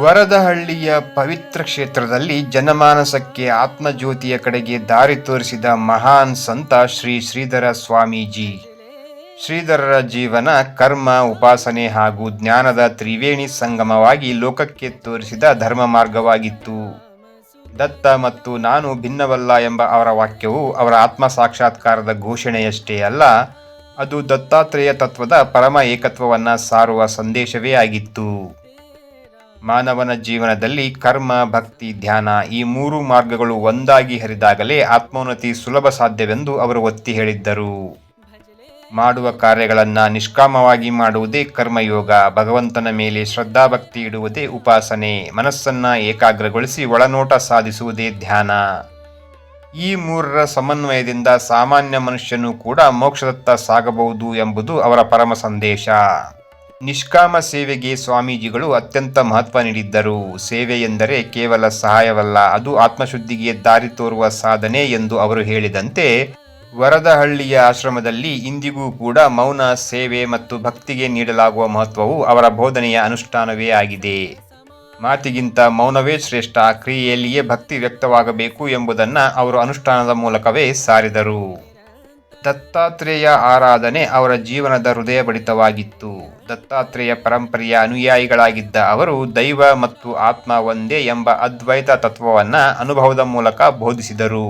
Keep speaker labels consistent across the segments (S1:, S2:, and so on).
S1: ವರದಹಳ್ಳಿಯ ಪವಿತ್ರ ಕ್ಷೇತ್ರದಲ್ಲಿ ಜನಮಾನಸಕ್ಕೆ ಆತ್ಮಜ್ಯೋತಿಯ ಕಡೆಗೆ ದಾರಿ ತೋರಿಸಿದ ಮಹಾನ್ ಸಂತ ಶ್ರೀ ಶ್ರೀಧರ ಸ್ವಾಮೀಜಿ. ಶ್ರೀಧರರ ಜೀವನ ಕರ್ಮ, ಉಪಾಸನೆ ಹಾಗೂ ಜ್ಞಾನದ ತ್ರಿವೇಣಿ ಸಂಗಮವಾಗಿ ಲೋಕಕ್ಕೆ ತೋರಿಸಿದ ಧರ್ಮ ಮಾರ್ಗವಾಗಿತ್ತು. ದತ್ತ ಮತ್ತು ನಾನು ಭಿನ್ನವಲ್ಲ ಎಂಬ ಅವರ ವಾಕ್ಯವು ಅವರ ಆತ್ಮ ಸಾಕ್ಷಾತ್ಕಾರದ ಘೋಷಣೆಯಷ್ಟೇ ಅಲ್ಲ, ಅದು ದತ್ತಾತ್ರೇಯ ತತ್ವದ ಪರಮ ಏಕತ್ವವನ್ನು ಸಾರುವ ಸಂದೇಶವೇ ಆಗಿತ್ತು. ಮಾನವನ ಜೀವನದಲ್ಲಿ ಕರ್ಮ, ಭಕ್ತಿ, ಧ್ಯಾನ ಈ ಮೂರು ಮಾರ್ಗಗಳು ಒಂದಾಗಿ ಹರಿದಾಗಲೇ ಆತ್ಮೋನ್ನತಿ ಸುಲಭ ಸಾಧ್ಯವೆಂದು ಅವರು ಒತ್ತಿ ಹೇಳಿದ್ದರು. ಮಾಡುವ ಕಾರ್ಯಗಳನ್ನು ನಿಷ್ಕಾಮವಾಗಿ ಮಾಡುವುದೇ ಕರ್ಮಯೋಗ, ಭಗವಂತನ ಮೇಲೆ ಶ್ರದ್ಧಾಭಕ್ತಿ ಇಡುವುದೇ ಉಪಾಸನೆ, ಮನಸ್ಸನ್ನು ಏಕಾಗ್ರಗೊಳಿಸಿ ಒಳನೋಟ ಸಾಧಿಸುವುದೇ ಧ್ಯಾನ. ಈ ಮೂರರ ಸಮನ್ವಯದಿಂದ ಸಾಮಾನ್ಯ ಮನುಷ್ಯನು ಕೂಡ ಮೋಕ್ಷದತ್ತ ಸಾಗಬಹುದು ಎಂಬುದು ಅವರ ಪರಮ ಸಂದೇಶ. ನಿಷ್ಕಾಮ ಸೇವೆಗೆ ಸ್ವಾಮೀಜಿಗಳು ಅತ್ಯಂತ ಮಹತ್ವ ನೀಡಿದ್ದರು. ಸೇವೆ ಎಂದರೆ ಕೇವಲ ಸಹಾಯವಲ್ಲ, ಅದು ಆತ್ಮಶುದ್ಧಿಗೆ ದಾರಿ ತೋರುವ ಸಾಧನೆ ಎಂದು ಅವರು ಹೇಳಿದಂತೆ, ವರದಹಳ್ಳಿಯ ಆಶ್ರಮದಲ್ಲಿ ಇಂದಿಗೂ ಕೂಡ ಮೌನ, ಸೇವೆ ಮತ್ತು ಭಕ್ತಿಗೆ ನೀಡಲಾಗುವ ಮಹತ್ವವು ಅವರ ಬೋಧನೆಯ ಅನುಷ್ಠಾನವೇ ಆಗಿದೆ. ಮಾತಿಗಿಂತ ಮೌನವೇ ಶ್ರೇಷ್ಠ, ಕ್ರಿಯೆಯಲ್ಲಿಯೇ ಭಕ್ತಿ ವ್ಯಕ್ತವಾಗಬೇಕು ಎಂಬುದನ್ನು ಅವರು ಅನುಷ್ಠಾನದ ಮೂಲಕವೇ ಸಾರಿದರು. ದತ್ತಾತ್ರೇಯ ಆರಾಧನೆ ಅವರ ಜೀವನದ ಹೃದಯ ಬಡಿತವಾಗಿತ್ತು. ದತ್ತಾತ್ರೇಯ ಪರಂಪರೆಯ ಅನುಯಾಯಿಗಳಾಗಿದ್ದ ಅವರು ದೈವ ಮತ್ತು ಆತ್ಮ ಒಂದೇ ಎಂಬ ಅದ್ವೈತ ತತ್ವವನ್ನು ಅನುಭವದ ಮೂಲಕ ಬೋಧಿಸಿದರು.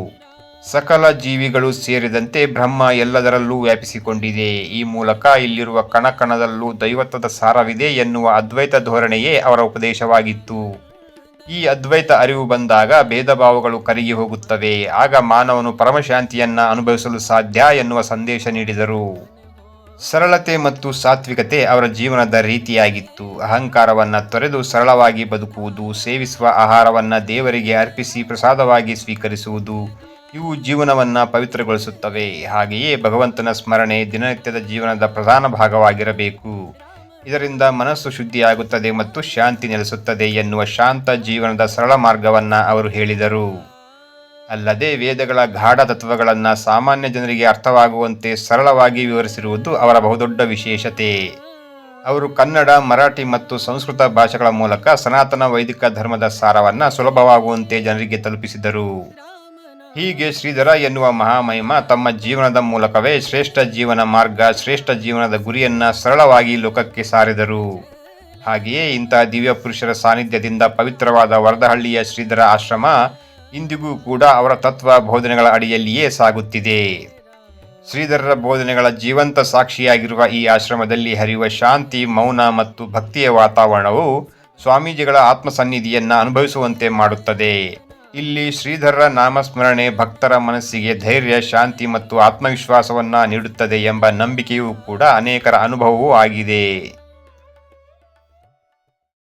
S1: ಸಕಲ ಜೀವಿಗಳು ಸೇರಿದಂತೆ ಬ್ರಹ್ಮ ಎಲ್ಲದರಲ್ಲೂ ವ್ಯಾಪಿಸಿಕೊಂಡಿದೆ. ಈ ಮೂಲಕ ಇಲ್ಲಿರುವ ಕಣಕಣದಲ್ಲೂ ದೈವತ್ವದ ಸಾರವಿದೆ ಎನ್ನುವ ಅದ್ವೈತ ಧೋರಣೆಯೇ ಅವರ ಉಪದೇಶವಾಗಿತ್ತು. ಈ ಅದ್ವೈತ ಅರಿವು ಬಂದಾಗ ಭೇದ ಭಾವಗಳು ಕರಗಿ ಹೋಗುತ್ತವೆ. ಆಗ ಮಾನವನು ಪರಮಶಾಂತಿಯನ್ನು ಅನುಭವಿಸಲು ಸಾಧ್ಯ ಎನ್ನುವ ಸಂದೇಶ ನೀಡಿದರು. ಸರಳತೆ ಮತ್ತು ಸಾತ್ವಿಕತೆ ಅವರ ಜೀವನದ ರೀತಿಯಾಗಿತ್ತು. ಅಹಂಕಾರವನ್ನು ತೊರೆದು ಸರಳವಾಗಿ ಬದುಕುವುದು, ಸೇವಿಸುವ ಆಹಾರವನ್ನು ದೇವರಿಗೆ ಅರ್ಪಿಸಿ ಪ್ರಸಾದವಾಗಿ ಸ್ವೀಕರಿಸುವುದು, ಇವು ಜೀವನವನ್ನು ಪವಿತ್ರಗೊಳಿಸುತ್ತವೆ. ಹಾಗೆಯೇ ಭಗವಂತನ ಸ್ಮರಣೆ ದಿನನಿತ್ಯದ ಜೀವನದ ಪ್ರಧಾನ ಭಾಗವಾಗಿರಬೇಕು. ಇದರಿಂದ ಮನಸ್ಸು ಶುದ್ಧಿಯಾಗುತ್ತದೆ ಮತ್ತು ಶಾಂತಿ ನೆಲೆಸುತ್ತದೆ ಎನ್ನುವ ಶಾಂತ ಜೀವನದ ಸರಳ ಮಾರ್ಗವನ್ನು ಅವರು ಹೇಳಿದರು. ಅಲ್ಲದೆ ವೇದಗಳ ಗಾಢ ತತ್ವಗಳನ್ನು ಸಾಮಾನ್ಯ ಜನರಿಗೆ ಅರ್ಥವಾಗುವಂತೆ ಸರಳವಾಗಿ ವಿವರಿಸಿರುವುದು ಅವರ ಬಹುದೊಡ್ಡ ವಿಶೇಷತೆ. ಅವರು ಕನ್ನಡ, ಮರಾಠಿ ಮತ್ತು ಸಂಸ್ಕೃತ ಭಾಷೆಗಳ ಮೂಲಕ ಸನಾತನ ವೈದಿಕ ಧರ್ಮದ ಸಾರವನ್ನು ಸುಲಭವಾಗುವಂತೆ ಜನರಿಗೆ ತಲುಪಿಸಿದರು. ಹೀಗೆ ಶ್ರೀಧರ ಎನ್ನುವ ಮಹಾಮಹಿಮ ತಮ್ಮ ಜೀವನದ ಮೂಲಕವೇ ಶ್ರೇಷ್ಠ ಜೀವನ ಮಾರ್ಗ, ಶ್ರೇಷ್ಠ ಜೀವನದ ಗುರಿಯನ್ನು ಸರಳವಾಗಿ ಲೋಕಕ್ಕೆ ಸಾರಿದರು. ಹಾಗೆಯೇ ಇಂತಹ ದಿವ್ಯ ಪುರುಷರ ಸಾನ್ನಿಧ್ಯದಿಂದ ಪವಿತ್ರವಾದ ವರದಹಳ್ಳಿಯ ಶ್ರೀಧರ ಆಶ್ರಮ ಇಂದಿಗೂ ಕೂಡ ಅವರ ತತ್ವ ಬೋಧನೆಗಳ ಅಡಿಯಲ್ಲಿಯೇ ಸಾಗುತ್ತಿದೆ. ಶ್ರೀಧರರ ಬೋಧನೆಗಳ ಜೀವಂತ ಸಾಕ್ಷಿಯಾಗಿರುವ ಈ ಆಶ್ರಮದಲ್ಲಿ ಹರಿಯುವ ಶಾಂತಿ, ಮೌನ ಮತ್ತು ಭಕ್ತಿಯ ವಾತಾವರಣವು ಸ್ವಾಮೀಜಿಗಳ ಆತ್ಮಸನ್ನಿಧಿಯನ್ನು ಅನುಭವಿಸುವಂತೆ ಮಾಡುತ್ತದೆ. ಇಲ್ಲಿ ಶ್ರೀಧರರ ನಾಮಸ್ಮರಣೆ ಭಕ್ತರ ಮನಸ್ಸಿಗೆ ಧೈರ್ಯ, ಶಾಂತಿ ಮತ್ತು ಆತ್ಮವಿಶ್ವಾಸವನ್ನು ನೀಡುತ್ತದೆ ಎಂಬ ನಂಬಿಕೆಯೂ ಕೂಡ ಅನೇಕರ ಅನುಭವವೂ ಆಗಿದೆ.